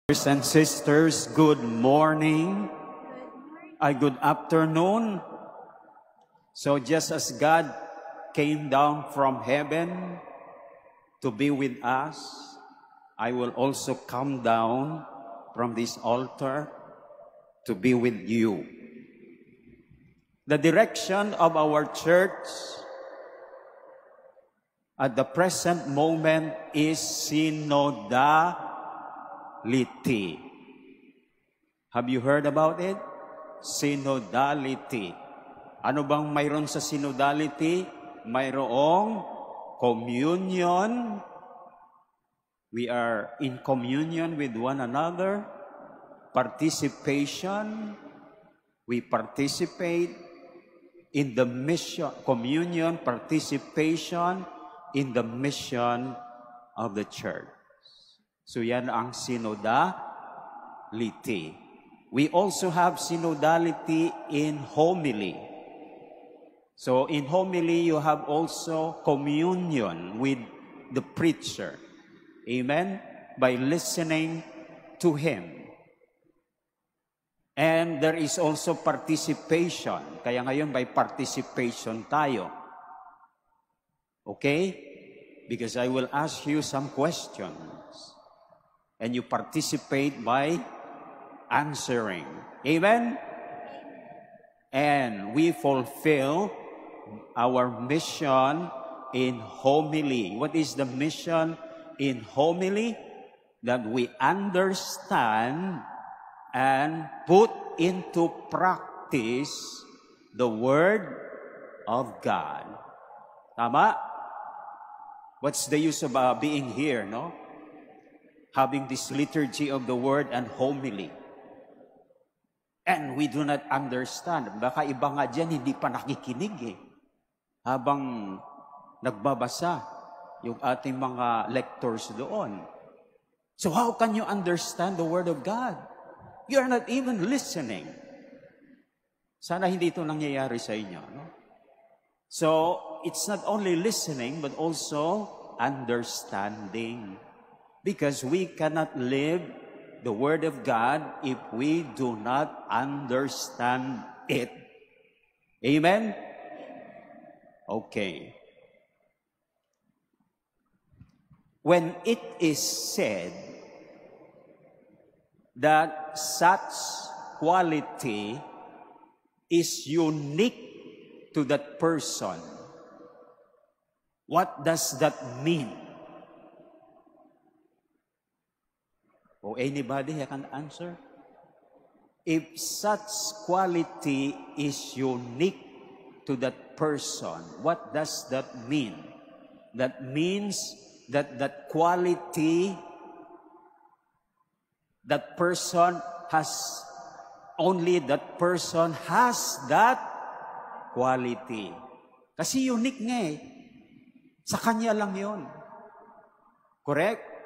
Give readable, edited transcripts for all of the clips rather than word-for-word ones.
Brothers and sisters, good morning. Good afternoon. So just as God came down from heaven to be with us, I will also come down from this altar to be with you. The direction of our church at the present moment is synodality. Have you heard about it? Synodality. Ano bang mayroon sa synodality? Mayroong communion. We are in communion with one another. Participation. We participate in the mission. Communion, participation in the mission of the church. So yan ang synodality. We also have synodality in homily. So in homily, you have also communion with the preacher. Amen? By listening to him. And there is also participation. Kaya ngayon by participation tayo. Okay? Because I will ask you some questions. And you participate by answering. Amen? And we fulfill our mission in homily. What is the mission in homily? That we understand and put into practice the Word of God. Tama? What's the use of being here, no? Having this liturgy of the Word and homily. And we do not understand. Baka iba nga dyan, hindi pa nakikinig eh. Habang nagbabasa yung ating mga lectors doon. So how can you understand the Word of God? You are not even listening. Sana hindi ito nangyayari sa inyo. No? So, it's not only listening, but also understanding. Because we cannot live the Word of God if we do not understand it. Amen? Okay. When it is said that such quality is unique to that person, what does that mean? Or anybody who can answer? If such quality is unique to that person, what does that mean? That means that that quality, that person has, only that person has that quality. Kasi unique nga eh. Sa kanya lang yun. Correct?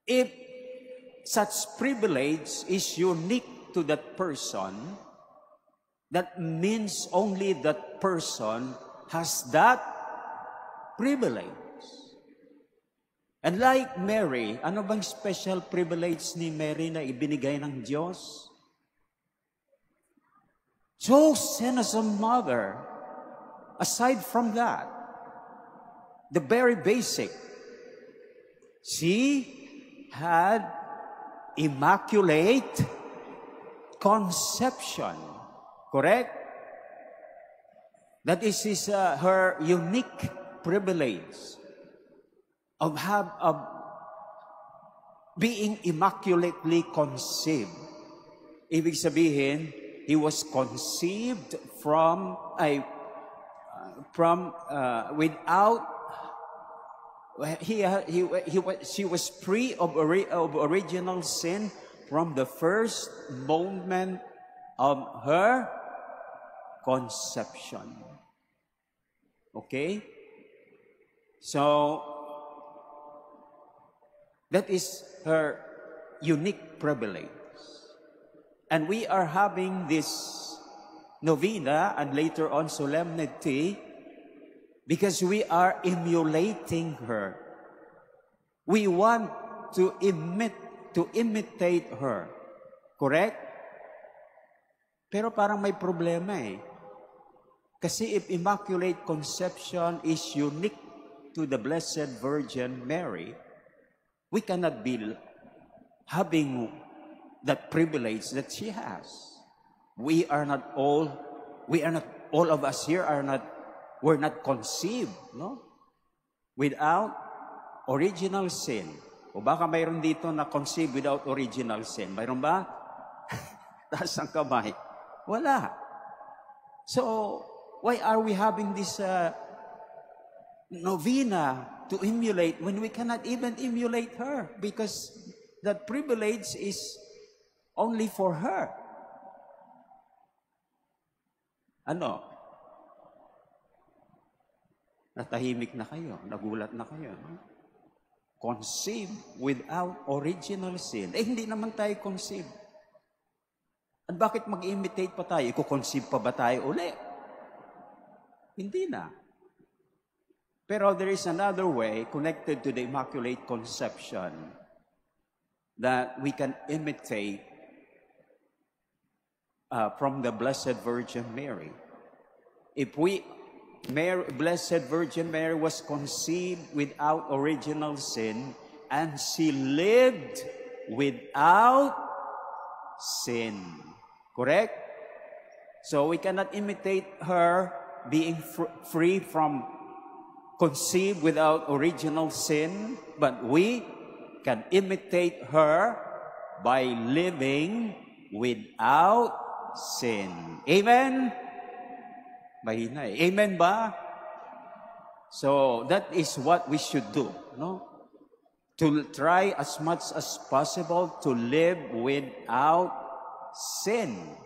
If such privilege is unique to that person, that means only that person has that privilege. And like Mary, ano bang special privilege ni Mary na ibinigay ng Diyos? Chosen as a mother. Aside from that, the very basic, she had immaculate conception. Correct? That is her unique privilege of being immaculately conceived. Ibig sabihin, he was conceived without. She was free of original sin from the first moment of her conception. Okay? So, that is her unique privilege. And we are having this novena and later on solemnity because we are emulating her. We want to to imitate her. Correct? Pero parang may problema eh. Kasi if Immaculate Conception is unique to the Blessed Virgin Mary, we cannot be having that privilege that she has. We are not all of us here we're not conceived, no? Without original sin. O baka mayroon dito na conceived without original sin. Mayroon ba? Taas ang kamay. Wala. So, why are we having this novena to emulate when we cannot even emulate her? Because that privilege is only for her. Ano? Natahimik na kayo, nagulat na kayo. No? Conceived without original sin. Eh, hindi naman tayo conceived. At bakit mag-imitate pa tayo? Iko-conceive pa ba tayo uli? Hindi na. Pero there is another way connected to the Immaculate Conception that we can imitate from the Blessed Virgin Mary. If Blessed Virgin Mary was conceived without original sin and she lived without sin. Correct? So we cannot imitate her being free from conceived without original sin, but we can imitate her by living without sin. Amen? Mahina eh. Amen ba? So that is what we should do, no? To try as much as possible to live without sin.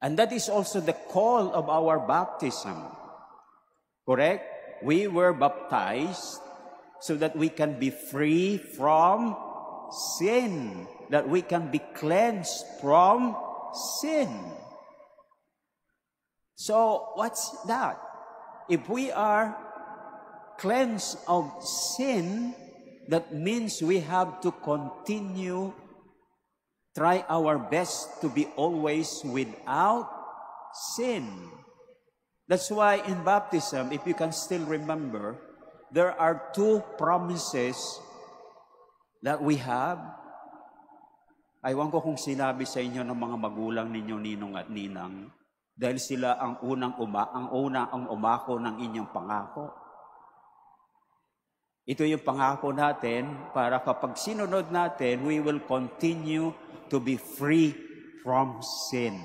And that is also the call of our baptism. Correct? We were baptized so that we can be free from sin, that we can be cleansed from sin. So, what's that? If we are cleansed of sin, that means we have to continue, try our best to be always without sin. That's why in baptism, if you can still remember, there are two promises that we have. Aywan ko kung sinabi sa inyo ng mga magulang ninyo, ninong at ninang, dahil sila ang unang umako ng inyong pangako. Ito yung pangako natin para kapag sinunod natin, we will continue to be free from sin.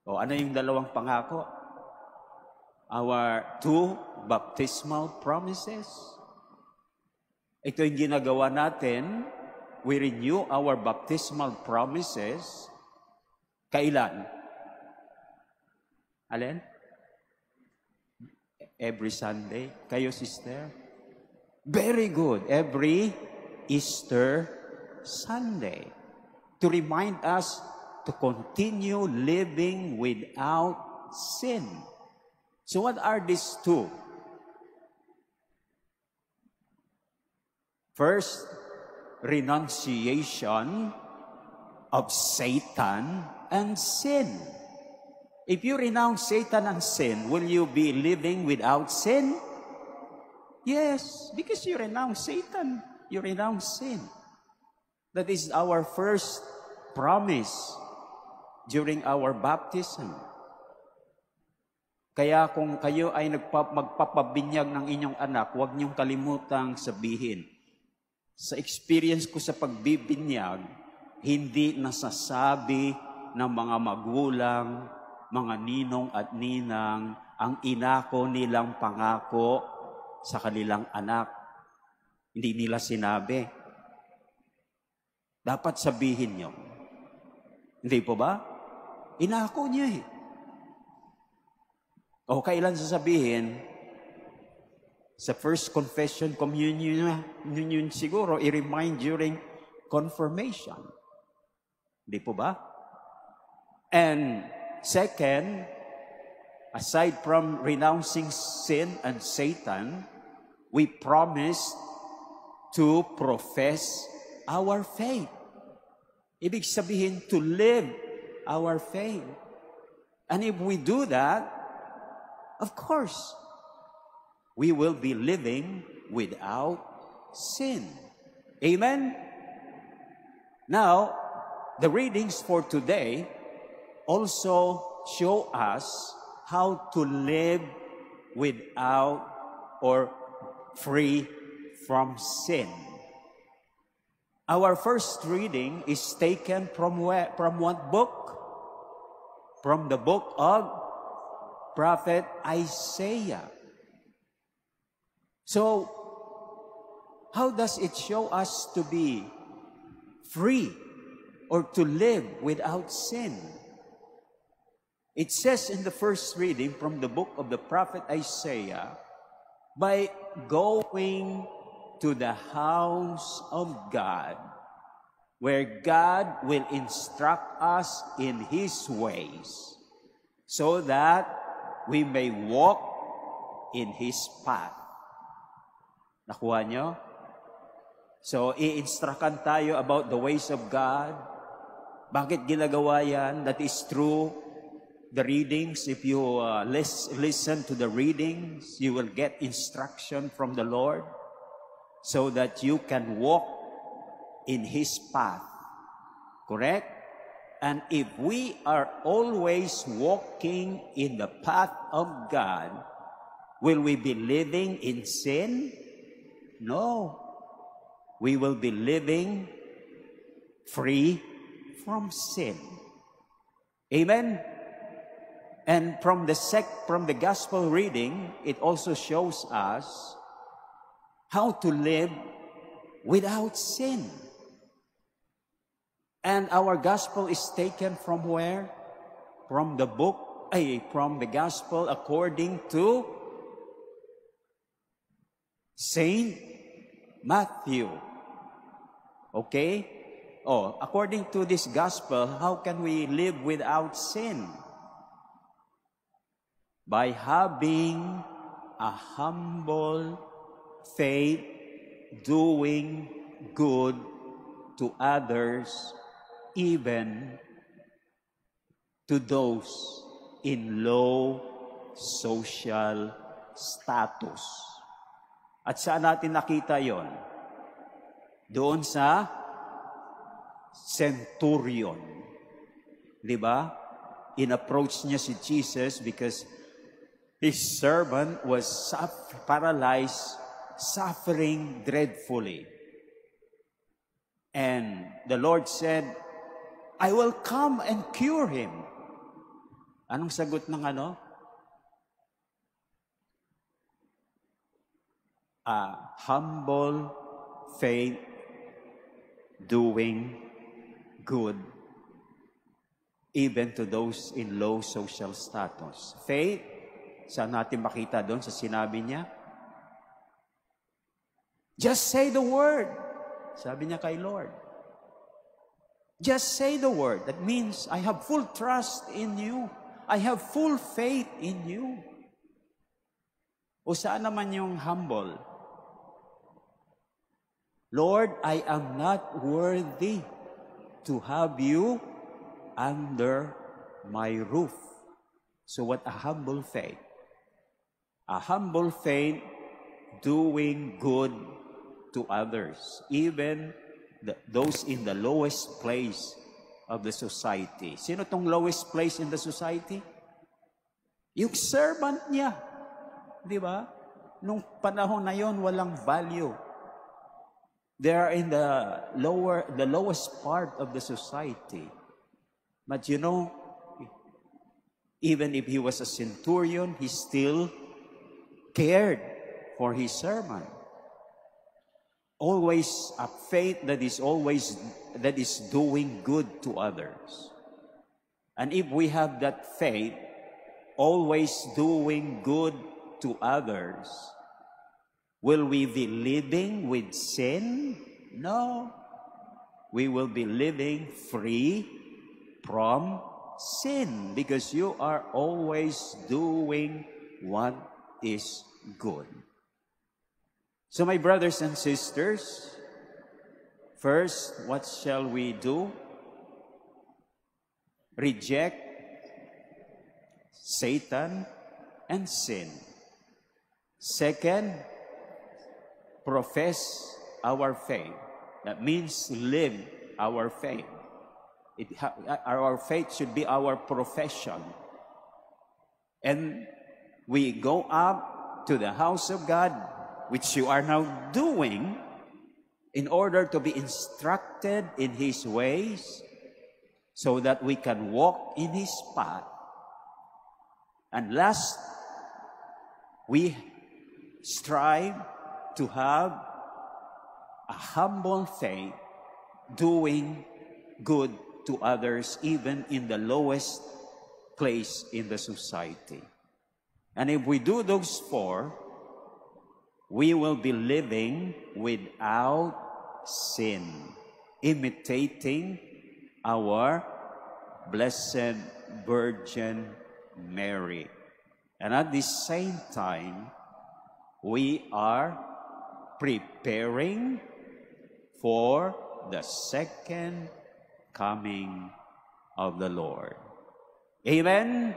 O ano yung dalawang pangako? Our two baptismal promises. Ito yung ginagawa natin. We renew our baptismal promises. Kailan? Alin? Every Sunday. Kayo, sister? Very good. Every Easter Sunday. To remind us to continue living without sin. So what are these two? First, renunciation of Satan and sin. If you renounce Satan and sin, will you be living without sin? Yes, because you renounce Satan, you renounce sin. That is our first promise during our baptism. Kaya kung kayo ay magpapabinyag ng inyong anak, huwag niyong kalimutang sabihin. Sa experience ko sa pagbibinyag, hindi nasasabi ng mga magulang, mga ninong at ninang, ang inako nilang pangako sa kanilang anak. Hindi nila sinabi. Dapat sabihin niyo. Hindi po ba? Inako niya eh. O kailan sasabihin, sa first confession communion siguro, i-remind during confirmation. Di po ba? And second, aside from renouncing sin and Satan, we promise to profess our faith. Ibig sabihin, to live our faith. And if we do that, of course, we will be living without sin. Amen? Now, the readings for today also show us how to live without or free from sin. Our first reading is taken from where? From what book? From the book of Prophet Isaiah. So, how does it show us to be free or to live without sin? It says in the first reading from the book of the prophet Isaiah, by going to the house of God, where God will instruct us in His ways, so that we may walk in His path. Nakuha nyo? So, i-instructan tayo about the ways of God. Bakit ginagawa yan? That is through the readings. If you listen to the readings, you will get instruction from the Lord so that you can walk in His path. Correct? And if we are always walking in the path of God, will we be living in sin? No. We will be living free from sin. Amen? And from the gospel reading, it also shows us how to live without sin. And our gospel is taken from where? From the gospel according to Saint Matthew. Okay? According to this gospel, how can we live without sin? By having a humble faith, doing good to others, even to those in low social status. At saan natin nakita yon? Doon sa centurion. Di ba? In-approach niya si Jesus because his servant was paralyzed, suffering dreadfully. And the Lord said, I will come and cure him. Anong sagot ng humble faith, doing good, even to those in low social status. Faith, saan natin makita doon sa sinabi niya? Just say the word. Sabi niya kay Lord. Just say the word. That means, I have full trust in you. I have full faith in you. O saan naman yung humble? Lord, I am not worthy to have you under my roof. So what a humble faith? A humble faith doing good to others, even those in the lowest place of the society. Sino tong lowest place in the society? Yung servant niya. Di ba? Nung panahon na yon, walang value. They are in the lowest part of the society. But you know, even if he was a centurion, he still cared for his servant. Always a faith that is doing good to others. And if we have that faith, always doing good to others, will we be living with sin? No. We will be living free from sin because you are always doing what is good. So my brothers and sisters, First, what shall we do? Reject Satan and sin. Second, profess our faith. That means live our faith. Our faith should be our profession. And we go up to the house of God, which you are now doing, in order to be instructed in His ways, so that we can walk in His path. And last, we strive to have a humble faith, doing good to others, even in the lowest place in the society. And if we do those four, we will be living without sin, imitating our Blessed Virgin Mary. And at the same time, we are preparing for the second coming of the Lord. Amen.